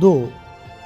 2,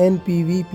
NPVP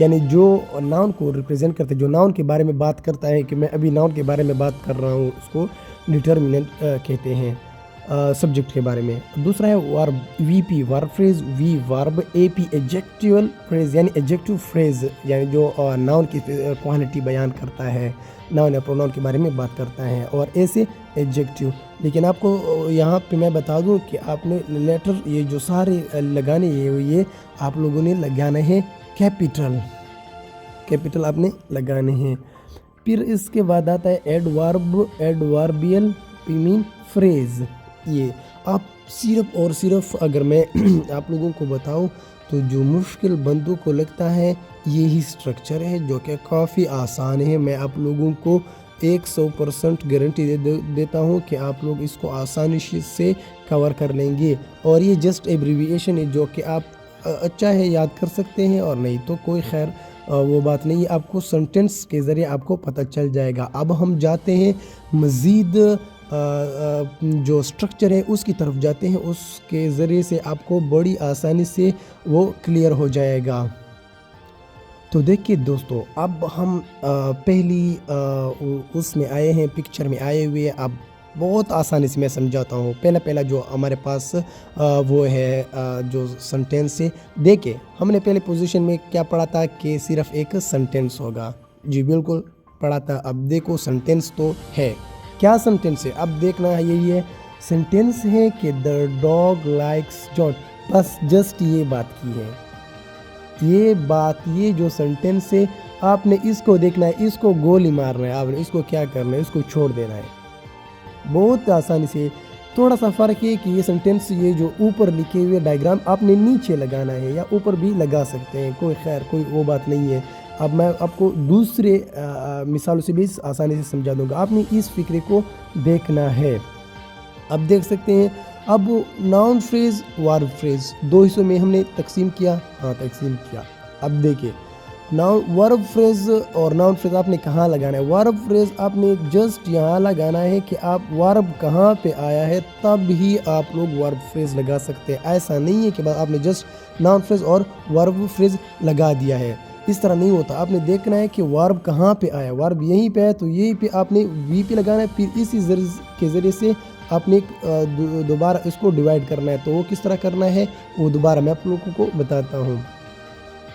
یعنی جو noun کو ریپریزنٹ کرتے ہیں، جو ناؤن کے بارے میں بات کرتا ہے، کہ میں ابھی ناؤن کے بارے میں بات کر رہا ہوں، اس کو ڈٹرمننٹ کہتے ہیں سبجیکٹ کے بارے میں۔ دوسرا ہے ورب، وی پی ورب فریز، وی ورب، اے پی ایڈجیکٹیول فریز یعنی ایڈجیکٹیو فریز، یعنی جو ناؤن کی کوالٹی بیان کرتا ہے، ناؤن یا پروناؤن کے بارے میں بات کرتا ہے، اور ایسے ایڈجیکٹیو۔ لیکن آپ کو یہاں پہ میں بتا دوں کہ آپ نے لیٹر یہ جو سارے لگانے یہ آپ لوگوں نے لگانا ہے کیپٹل آپ نے لگانے ہیں۔ پھر اس کے بعد آتا ہے ایڈورب، ایڈوربیل مین فریز۔ یہ آپ صرف اور صرف اگر میں آپ لوگوں کو بتاؤں تو جو مشکل بندوں کو لگتا ہے یہی سٹرکچر ہے، جو کہ کافی آسان ہے۔ میں آپ لوگوں کو 100% گارنٹی دیتا ہوں کہ آپ لوگ اس کو آسانی سے کور کر لیں گے، اور یہ جسٹ ایبریویشن ہے جو کہ آپ اچھا ہے یاد کر سکتے ہیں، اور نہیں تو کوئی خیر وہ بات نہیں ہے، آپ کو سنٹینس کے ذریعے آپ کو پتہ چل جائے گا۔ اب ہم جاتے ہیں مزید جو سٹرکچر ہے اس کی طرف جاتے ہیں، اس کے ذریعے سے آپ کو بڑی آسانی سے وہ کلیئر ہو جائے گا۔ تو دیکھیے دوستو، اب ہم پہلی اس میں آئے ہیں، پکچر میں آئے ہوئے۔ اب بہت آسانی سے میں سمجھاتا ہوں۔ پہلا جو ہمارے پاس وہ ہے جو سنٹینس ہے، دیکھیں ہم نے پہلے پوزیشن میں کیا پڑھا تھا کہ صرف ایک سنٹینس ہوگا، جی بالکل پڑھا تھا۔ اب دیکھو سنٹینس تو ہے، کیا سنٹینس ہے اب دیکھنا ہے، یہی ہے سنٹینس ہے کہ the dog likes John، بس جسٹ یہ بات کی ہے، یہ جو سنٹینس ہے آپ نے اس کو دیکھنا ہے، اس کو گولی مارنا ہے، آپ نے اس کو کیا کرنا ہے، اس کو چھوڑ دینا ہے بہت آسانی سے۔ تھوڑا سا فرق ہے کہ یہ سنٹینس یہ جو اوپر لکھے ہوئے ڈائیگرام آپ نے نیچے لگانا ہے، یا اوپر بھی لگا سکتے ہیں، کوئی خیر کوئی وہ بات نہیں ہے۔ اب میں آپ کو دوسرے مثالوں سے بھی آسانی سے سمجھا دوں گا، آپ نے اس فکرے کو دیکھنا ہے۔ اب دیکھ سکتے ہیں، اب ناؤن فریز ورب فریز دو حصوں میں ہم نے تقسیم کیا، اب دیکھیں ورب فریز اور ناؤن فریز آپ نے کہاں لگانا ہے۔ ورب فریز آپ نے جسٹ یہاں لگانا ہے کہ آپ ورب کہاں پہ آیا ہے تب ہی آپ لوگ ورب فریز لگا سکتے ہیں، ایسا نہیں ہے کہ آپ نے جسٹ ناؤن فریز اور ورب فریز لگا دیا ہے، اس طرح نہیں ہوتا۔ آپ نے دیکھنا ہے کہ ورب کہاں پہ آیا، ورب یہیں پہ ہے تو یہیں پہ آپ نے وی پہ لگانا ہے، پھر اسی کے ذریعے سے آپ نے دوبارہ اس کو ڈیوائیڈ کرنا ہے۔ تو وہ کس طرح کرنا ہے وہ دوبارہ میں آپ لوگوں کو بتاتا ہوں۔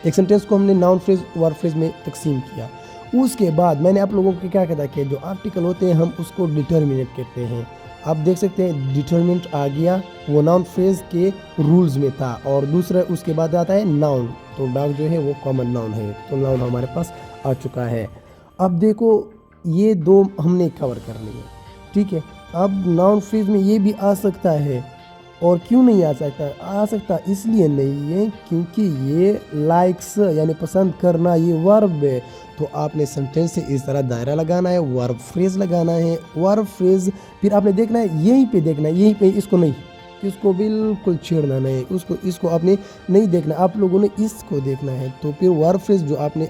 ایک سنٹینس کو ہم نے ناؤن فریز ورب فریز میں تقسیم کیا، اس کے بعد میں نے آپ لوگوں کو کیا کہتا کہ جو آرٹیکل ہوتے ہیں ہم اس کو ڈٹرمنٹ کہتے ہیں۔ آپ دیکھ سکتے ہیں ڈٹرمنٹ آ گیا، وہ ناؤن فریز کے رولز میں تھا، اور دوسرا اس کے بعد آتا ہے ناؤن، تو ڈاگ جو ہے وہ کامن ناؤن ہے، تو ناؤن ہمارے پاس آ چکا ہے۔ اب دیکھو یہ دو ہم نے کور کر لیے، ٹھیک ہے۔ اب ناؤن فریز میں یہ بھی آ سکتا ہے، اور کیوں نہیں آ سکتا اس لیے نہیں ہے کیونکہ یہ لائکس یعنی پسند کرنا یہ ورب ہے، تو آپ نے سنٹینس سے اس طرح دائرہ لگانا ہے، ورب فریز لگانا ہے، ورب فریز پھر آپ نے دیکھنا ہے یہیں پہ دیکھنا ہے، یہیں پہ، اس کو نہیں، اس کو بالکل چھیڑنا نہیں، اس کو آپ نے نہیں دیکھنا، آپ لوگوں نے اس کو دیکھنا ہے۔ تو پھر ورب فریز جو آپ نے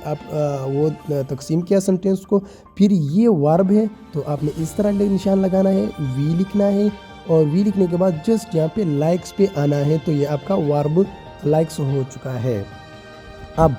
وہ تقسیم کیا سنٹینس کو، پھر یہ ورب ہے تو آپ نے اس طرح نشان لگانا ہے، وی لکھنا ہے، اور وی لکھنے کے بعد جسٹ یہاں پہ لائکس پہ آنا ہے، تو یہ آپ کا ورب لائکس ہو چکا ہے۔ اب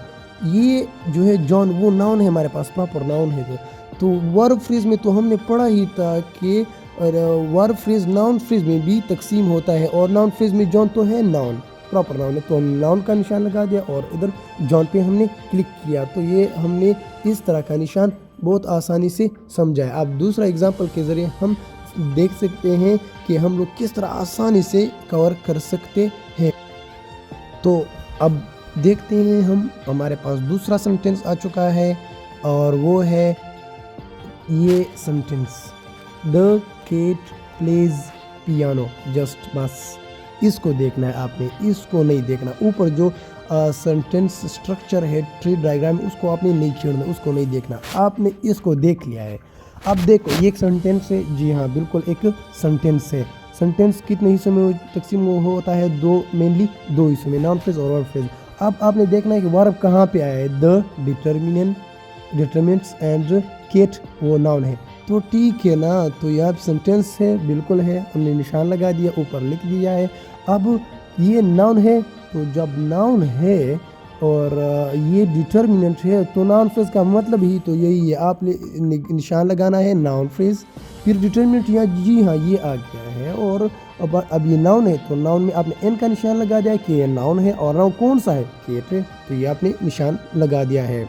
یہ جو ہے جان وہ ناؤن ہے ہمارے پاس، پراپر ناؤن ہے، تو ورب فریز میں تو ہم نے پڑھا ہی تھا کہ ورب فریز ناؤن فریز میں بھی تقسیم ہوتا ہے، اور ناؤن فریز میں جان تو ہے ناؤن، پراپر ناؤن ہے، تو ہم ناؤن کا نشان لگا دیا اور ادھر جان پہ ہم نے کلک کیا، تو یہ ہم نے اس طرح کا نشان بہت آسانی سے سمجھا ہے۔ اب دوسرا ایگزامپل کے ذریعے ہم دیکھ سکتے ہیں کہ ہم لوگ کس طرح آسانی سے کور کر سکتے ہیں۔ تو اب دیکھتے ہیں ہمارے پاس دوسرا سنٹینس آ چکا ہے، اور وہ ہے یہ sentence The cat plays piano، just بس اس کو دیکھنا ہے آپ نے، اس کو نہیں دیکھنا، اوپر جو سنٹینس سٹرکچر ہے ٹری ڈائیگرام اس کو آپ نے نہیں چھیڑنا، اس کو نہیں دیکھنا، آپ نے اس کو دیکھ لیا ہے۔ اب دیکھو یہ ایک سنٹینس ہے، جی ہاں بالکل ایک سنٹینس ہے۔ سنٹینس کتنے حصوں میں تقسیم ہوتا ہے؟ مینلی دو حصوں میں، ناؤن فریز اور ورب فریز۔ اب آپ نے دیکھنا ہے کہ ورب کہاں پہ آیا ہے، the determinants اینڈ کیٹ وہ ناؤن ہے، تو ٹھیک ہے نا، تو یہاں سنٹینس ہے، بالکل ہے، ہم نے نشان لگا دیا، اوپر لکھ دیا ہے۔ اب یہ ناؤن ہے، تو جب ناؤن ہے اور یہ ڈٹرمننٹ ہے، تو ناؤن فریز کا مطلب ہی تو یہی ہے، آپ نے نشان لگانا ہے ناؤن فریز، پھر ڈٹرمننٹ یا جی ہاں یہ آ گیا ہے، اور اب یہ ناؤن ہے تو ناؤن میں آپ نے این کا نشان لگا دیا کہ یہ ناؤن ہے، اور ناؤن کون سا ہے، کیٹ ہے، تو یہ آپ نے نشان لگا دیا ہے۔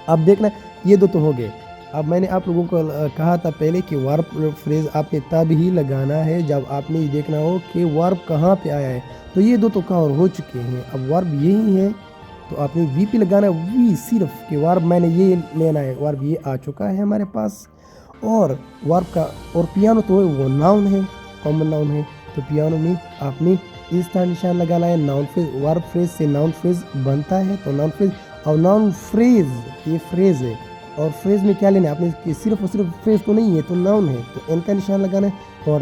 اب دیکھنا یہ دو تو ہو گئے۔ اب میں نے آپ لوگوں کو کہا تھا پہلے کہ ورب فریز آپ نے تب ہی لگانا ہے جب آپ نے یہ دیکھنا ہو کہ ورب کہاں پہ آیا ہے، تو یہ دو تو کور ہو چکے ہیں، اب ورب یہی ہے تو آپ نے وی پہ لگانا ہے، وی صرف کہ ورب میں نے یہ لینا ہے، ورب یہ آ چکا ہے ہمارے پاس، اور ورب کا اور پیانو تو وہ ناؤن ہے، کامن ناؤن ہے، تو پیانو میں آپ نے اس طرح نشان لگانا ہے، ناؤن فریز، ورب فریز سے ناؤن فریز بنتا ہے، تو ناؤن فریز اور ناؤن فریز یہ فریز ہے، اور فریز میں کیا لینا ہے آپ نے، صرف اور صرف فریز تو نہیں ہے تو ناؤن ہے، تو این کا نشان لگانا ہے، اور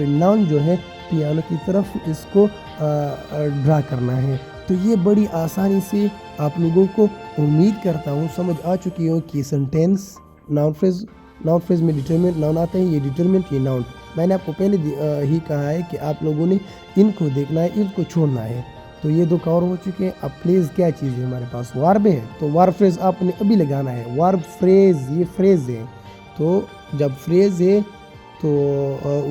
ناؤن جو ہے پیانو کی طرف اس کو ڈرا کرنا ہے۔ تو یہ بڑی آسانی سے آپ لوگوں کو امید کرتا ہوں سمجھ آ چکی ہو کہ سنٹینس ناؤن فریز میں ڈٹرمنٹ ناؤن آتے ہیں، یہ ڈٹرمنٹ یہ ناؤن، میں نے آپ کو پہلے ہی کہا ہے کہ آپ لوگوں نے ان کو دیکھنا ہے، ان کو چھوڑنا ہے، تو یہ دو کور ہو چکے ہیں۔ اب فریز کیا چیز ہے ہمارے پاس، ورب ہے، تو ورب فریز آپ نے ابھی لگانا ہے، ورب فریز یہ فریز ہے، تو جب فریز ہے تو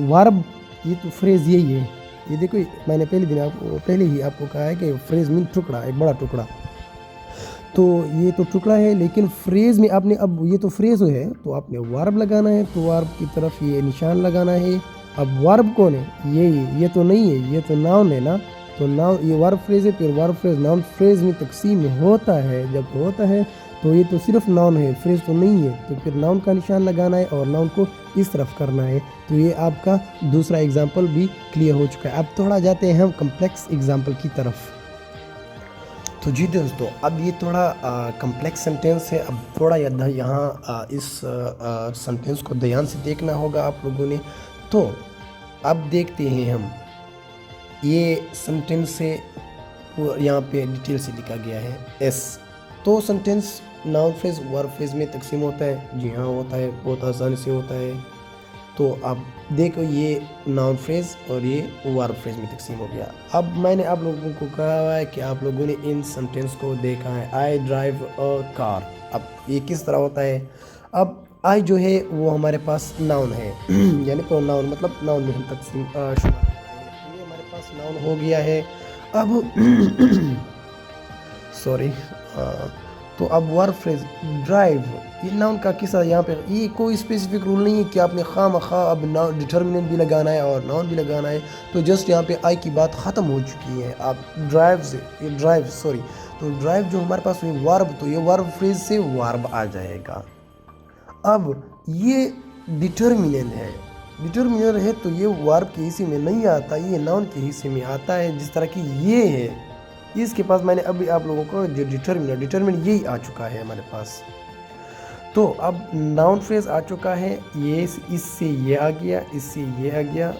ورب یہ تو فریز یہی ہے، یہ دیکھو میں نے پہلے ہی آپ کو کہا ہے کہ فریز مین ٹکڑا، ایک بڑا ٹکڑا، تو یہ تو ٹکڑا ہے، لیکن فریز میں آپ نے اب یہ تو فریز ہے تو آپ نے ورب لگانا ہے، تو ورب کی طرف یہ نشان لگانا ہے۔ اب ورب کون ہے، یہ تو نہیں ہے، یہ تو ناؤن ہے نا، تو ناؤن یہ ورب فریز ہے، پھر ورب فریز ناؤن فریز میں تقسیم ہوتا ہے، جب ہوتا ہے تو یہ تو صرف ناؤن ہے، فریز تو نہیں ہے، تو پھر ناؤن کا نشان لگانا ہے اور ناؤن کو اس طرف کرنا ہے۔ تو یہ آپ کا دوسرا ایگزامپل بھی کلیئر ہو چکا ہے۔ اب تھوڑا جاتے ہیں ہم کمپلیکس ایگزامپل کی طرف۔ تو جی دوستو، اب یہ تھوڑا کمپلیکس سنٹینس ہے، اب تھوڑا یہاں اس سنٹینس کو دھیان سے دیکھنا ہوگا آپ لوگوں نے۔ تو اب دیکھتے ہیں ہم یہ سنٹینس سے یہاں پہ ڈیٹیل سے لکھا گیا ہے ایس، تو سنٹینس ناؤن فریز ورب فریز میں تقسیم ہوتا ہے، جی ہاں ہوتا ہے، بہت آسانی سے ہوتا ہے۔ تو اب دیکھو یہ ناؤن فریز اور یہ ورب فریز میں تقسیم ہو گیا۔ اب میں نے آپ لوگوں کو کہا ہے کہ آپ لوگوں نے ان سنٹینس کو دیکھا ہے، آئی ڈرائیو اے کار، اب یہ کس طرح ہوتا ہے، اب آئی جو ہے وہ ہمارے پاس ناؤن ہے، یعنی پرو ناؤن، مطلب ناؤن میں ہم تقسیم شمار کرتے ہیں، یہ ہمارے پاس ناؤن ہو گیا ہے۔ اب سوری، تو اب ورب فریز ڈرائیو، یہ ناؤن کا قصہ، یہاں پہ یہ کوئی اسپیسیفک رول نہیں ہے کہ آپ نے خواہ مخواہ اب ڈٹرمننٹ بھی لگانا ہے اور ناؤن بھی لگانا ہے، تو جسٹ یہاں پہ آئی کی بات ختم ہو چکی ہے۔ آپ تو ڈرائیو جو ہمارے پاس ہوئی ورب، تو یہ ورب فریز سے ورب آ جائے گا۔ اب یہ ڈٹرمننٹ ہے تو یہ ورب کے حصے میں نہیں آتا، یہ ناؤن کے حصے میں آتا ہے، جس طرح کی یہ ہے، اس کے پاس میں نے ابھی آپ لوگوں کو جو ڈٹرمنٹ یہی آ چکا ہے ہمارے پاس۔ تو اب ناؤن فریز آ چکا ہے، یہ اس سے یہ آ گیا، اس سے یہ آ گیا،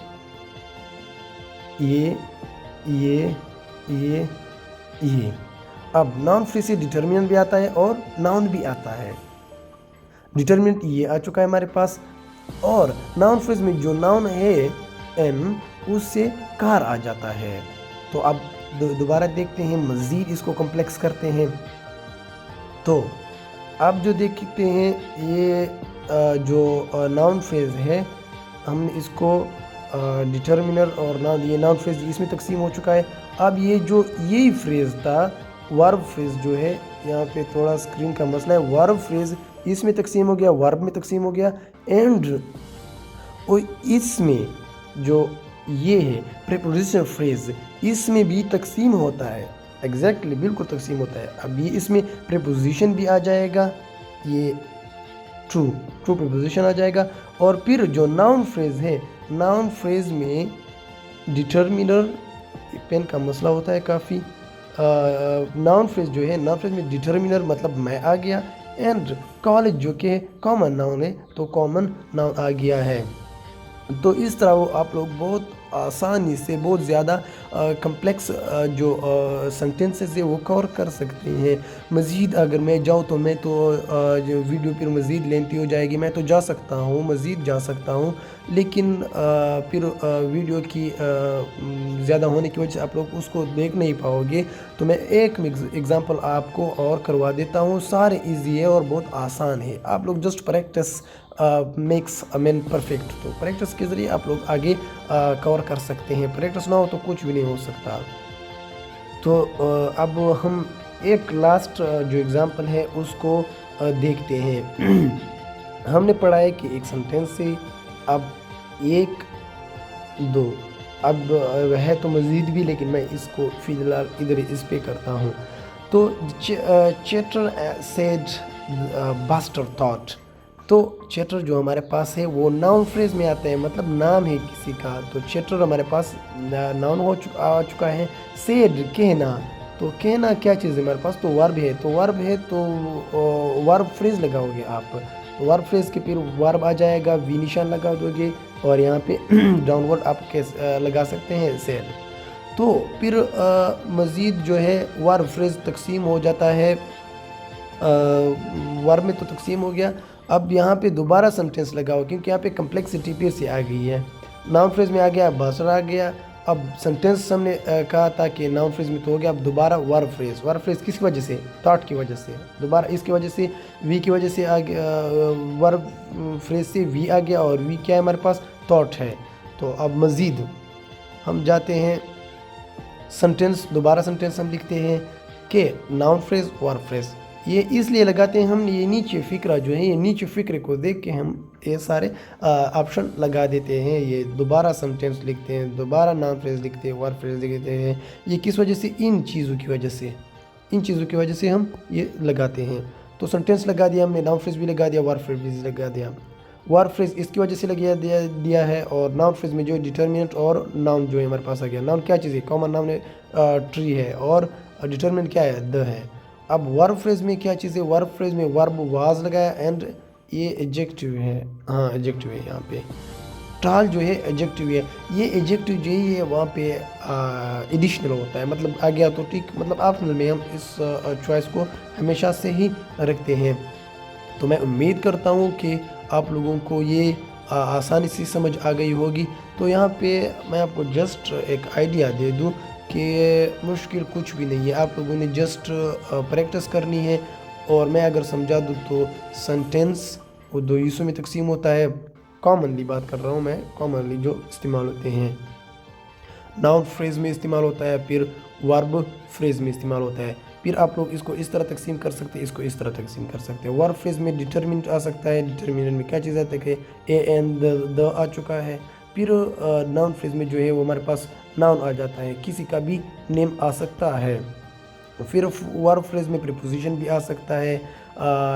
یہ اب ناؤن فریز سے ڈٹرمنٹ بھی آتا ہے اور ناؤن بھی آتا ہے۔ ڈٹرمنٹ یہ آ چکا ہے ہمارے پاس، اور ناؤن فریز میں جو ناؤن ہے این، اس سے کار آ جاتا ہے۔ تو اب دوبارہ دیکھتے ہیں، مزید اس کو کمپلیکس کرتے ہیں۔ تو اب جو دیکھتے ہیں یہ جو ناؤن فریز ہے، ہم نے اس کو ڈٹرمنر اور یہ ناؤن فریز اس میں تقسیم ہو چکا ہے۔ اب یہ جو یہی فریز تھا ورب فریز جو ہے، یہاں پہ تھوڑا سکرین کا مسئلہ ہے، ورب فریز اس میں تقسیم ہو گیا، ورب میں تقسیم ہو گیا، اینڈ اس میں جو یہ ہے پریپوزیشن فریز، اس میں بھی تقسیم ہوتا ہے، ایگزیکٹلی بالکل تقسیم ہوتا ہے۔ اب یہ اس میں پریپوزیشن بھی آ جائے گا، یہ ٹرو پریپوزیشن آ جائے گا، اور پھر جو ناؤن فریز ہے، ناؤن فریز میں ڈٹرمنر، پین کا مسئلہ ہوتا ہے کافی، ناؤن فریز جو ہے، ناؤن فریز میں ڈٹرمنر مطلب میں آ گیا، اینڈ کالج جو کہ کامن ناؤن ہے، تو کامن ناؤن آ گیا ہے۔ تو اس طرح وہ آپ لوگ بہت آسانی سے، بہت زیادہ کمپلیکس جو سنٹینسز ہے وہ کور کر سکتے ہیں۔ مزید اگر میں جاؤں تو میں تو جو ویڈیو پھر مزید لینتھی ہو جائے گی، میں تو جا سکتا ہوں، مزید جا سکتا ہوں، لیکن پھر ویڈیو کی زیادہ ہونے کی وجہ سے آپ لوگ اس کو دیکھ نہیں پاؤ گے۔ تو میں ایک ایگزامپل آپ کو اور کروا دیتا ہوں، سارے ایزی ہے اور بہت آسان ہے۔ آپ لوگ just practice makes man perfect, تو پریکٹس کے ذریعے آپ لوگ آگے کور کر سکتے ہیں۔ پریکٹس نہ ہو تو کچھ بھی نہیں ہو سکتا۔ تو اب ہم ایک لاسٹ جو ایگزامپل ہے اس کو دیکھتے ہیں۔ ہم نے پڑھا ہے کہ ایک سنٹینس سے اب 1 2 اب ہے تو مزید بھی، لیکن میں اس کو فی الحال ادھر اس پہ کرتا ہوں۔ تو چیٹر سیڈ باسٹر تھاٹ، تو چیٹر جو ہمارے پاس ہے وہ ناؤن فریز میں آتا ہے، مطلب نام ہے کسی کا۔ تو چیٹر ہمارے پاس ناؤن آ چکا ہے۔ سیڈ کہنا، تو کہنا کیا چیز ہے ہمارے پاس؟ تو ورب ہے، تو ورب ہے تو ورب فریز لگاؤ گے آپ، ورب فریز کے پھر ورب آ جائے گا، وی نشان لگا دو گے اور یہاں پہ ڈاؤن ورڈ آپ لگا سکتے ہیں سیڈ۔ تو پھر مزید جو ہے ورب فریز تقسیم ہو جاتا ہے، ورب میں تو تقسیم ہو گیا۔ اب یہاں پہ دوبارہ سنٹینس لگاؤ، کیونکہ یہاں پہ کمپلیکسٹی پھر سے آ گئی ہے۔ ناؤن فریز میں آ گیا، باسٹر آ گیا۔ اب سنٹینس ہم نے کہا تھا کہ ناؤن فریز میں تو ہو گیا، اب دوبارہ ورب فریز کس کی وجہ سے؟ تھاٹ کی وجہ سے، دوبارہ اس کی وجہ سے، وی کی وجہ سے آ گیا، ورب فریز سے وی آ گیا، اور وی کیا ہے ہمارے پاس؟ تھاٹ ہے۔ تو اب مزید ہم جاتے ہیں سنٹینس، دوبارہ سنٹینس ہم لکھتے ہیں کہ ناؤن فریز ورب فریز، یہ اس لیے لگاتے ہیں ہم، یہ نیچے فقرہ جو ہے، یہ نیچے فقرے کو دیکھ کے ہم یہ سارے آپشن لگا دیتے ہیں۔ یہ دوبارہ سنٹینس لکھتے ہیں، دوبارہ ناؤن فریز لکھتے ہیں، ورب فریز لکھتے ہیں۔ یہ کس وجہ سے؟ ان چیزوں کی وجہ سے ہم یہ لگاتے ہیں۔ تو سنٹینس لگا دیا ہم نے، ناؤن فریز بھی لگا دیا، ورب فریز بھی لگا دیا۔ ورب فریز اس کی وجہ سے لگا دیا ہے، اور ناؤن فریز میں جو ڈیٹرمنٹ اور ناؤن جو ہے ہمارے پاس آ گیا۔ ناؤن کیا چیز ہے؟ کامن ناؤن ٹری ہے، اور ڈیٹرمنٹ کیا ہے؟ دا ہے۔ اب ورب فریز میں کیا چیز ہے؟ ورب فریز میں ورب واز لگایا، اینڈ یہ ایڈجیکٹیو ہے، ہاں ایڈجیکٹیو ہے یہاں پہ، ٹال جو ہے ایڈجیکٹیو ہے۔ یہ ایڈجیکٹیو جو ہے وہاں پہ ایڈیشنل ہوتا ہے، مطلب آ گیا تو ٹھیک، مطلب آپشنل میں ہم اس چوائس کو ہمیشہ سے ہی رکھتے ہیں۔ تو میں امید کرتا ہوں کہ آپ لوگوں کو یہ آسانی سے سمجھ آ گئی ہوگی۔ تو یہاں پہ میں آپ کو جسٹ ایک آئیڈیا دے دوں کہ مشکل کچھ بھی نہیں ہے، آپ لوگوں نے جسٹ پریکٹس کرنی ہے۔ اور میں اگر سمجھا دوں تو سنٹینس وہ 2 حصوں میں تقسیم ہوتا ہے، کامنلی بات کر رہا ہوں میں، کامنلی جو استعمال ہوتے ہیں، ناؤن فریز میں استعمال ہوتا ہے، پھر ورب فریز میں استعمال ہوتا ہے۔ پھر آپ لوگ اس کو اس طرح تقسیم کر سکتے ہیں، اس کو اس طرح تقسیم کر سکتے ہیں۔ ورب فریز میں ڈیٹرمنٹ آ سکتا ہے، ڈیٹرمنٹ میں کیا چیز آتا ہے کہ اے اینڈ دا آ چکا ہے۔ پھر ناؤن فریز میں جو ہے وہ ہمارے پاس ناؤن آ جاتا ہے، کسی کا بھی نیم آ سکتا ہے۔ پھر ورب فریز میں پریپوزیشن بھی آ سکتا ہے،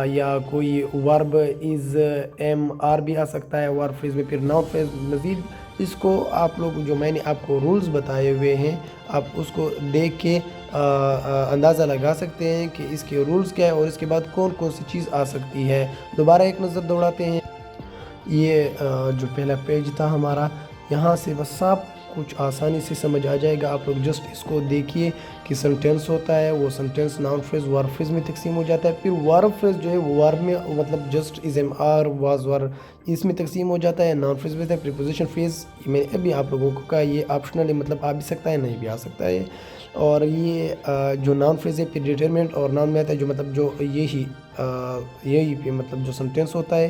یا کوئی ورب از ایم آر بھی آ سکتا ہے ورب فریز میں۔ پھر ناؤن فریز مزید اس کو آپ لوگ جو میں نے آپ کو رولز بتائے ہوئے ہیں، آپ اس کو دیکھ کے اندازہ لگا سکتے ہیں کہ اس کے رولز کیا ہے اور اس کے بعد کون کون سی چیز آ سکتی ہے۔ دوبارہ ایک نظر دوڑاتے ہیں، یہ جو پہلا پیج تھا ہمارا، یہاں سے بس سب کچھ آسانی سے سمجھ آ جائے گا۔ آپ لوگ جسٹ اس کو دیکھیے کہ سنٹینس ہوتا ہے، وہ سنٹینس ناؤن فریز ورب فریز میں تقسیم ہو جاتا ہے۔ پھر ورب فریز جو ہے وہ ورب میں، مطلب just is am are was were, اس میں تقسیم ہو جاتا ہے۔ ناؤن فریز میں پریپوزیشن فریز میں ابھی آپ لوگوں کو کہا یہ آپشنل ہے، مطلب آ بھی سکتا ہے نہیں بھی آ سکتا ہے۔ اور یہ جو ناؤن فریز ہے پھر ڈیٹرمنٹ اور ناؤن میں آتا ہے، جو مطلب جو یہی مطلب جو سنٹینس ہوتا ہے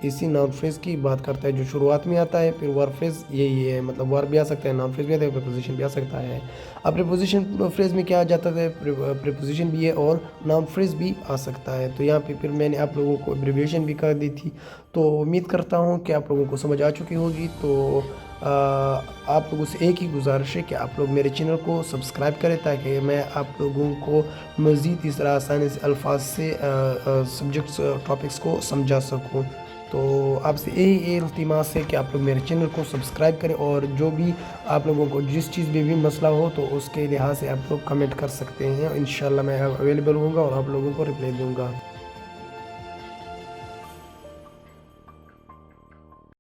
اسی ناؤن فریز کی بات کرتا ہے جو شروعات میں آتا ہے۔ پھر ورب فریز یہی ہے، مطلب ورب بھی آ سکتا ہے، ناؤن فریز بھی آتا ہے، پریپوزیشن بھی آ سکتا ہے۔ اب پریپوزیشن فریز میں کیا آ جاتا ہے؟ پریپوزیشن بھی ہے اور ناؤن فریز بھی آ سکتا ہے۔ تو یہاں پہ پھر میں نے آپ لوگوں کو ایبریویشن بھی کر دی تھی، تو امید کرتا ہوں کہ آپ لوگوں کو سمجھ آ چکی ہوگی۔ تو آپ لوگوں سے ایک ہی گزارش ہے کہ آپ لوگ میرے چینل کو سبسکرائب کریں، تاکہ میں آپ لوگوں کو مزید اس طرح آسانی سے الفاظ سے سبجیکٹس ٹاپکس کو سمجھا سکوں۔ تو آپ سے یہی التماس ہے کہ آپ لوگ میرے چینل کو سبسکرائب کریں، اور جو بھی آپ لوگوں کو جس چیز میں بھی مسئلہ ہو تو اس کے لحاظ سے آپ لوگ کمنٹ کر سکتے ہیں، انشاءاللہ میں اویلیبل ہوں گا اور آپ لوگوں کو رپلائی دوں گا۔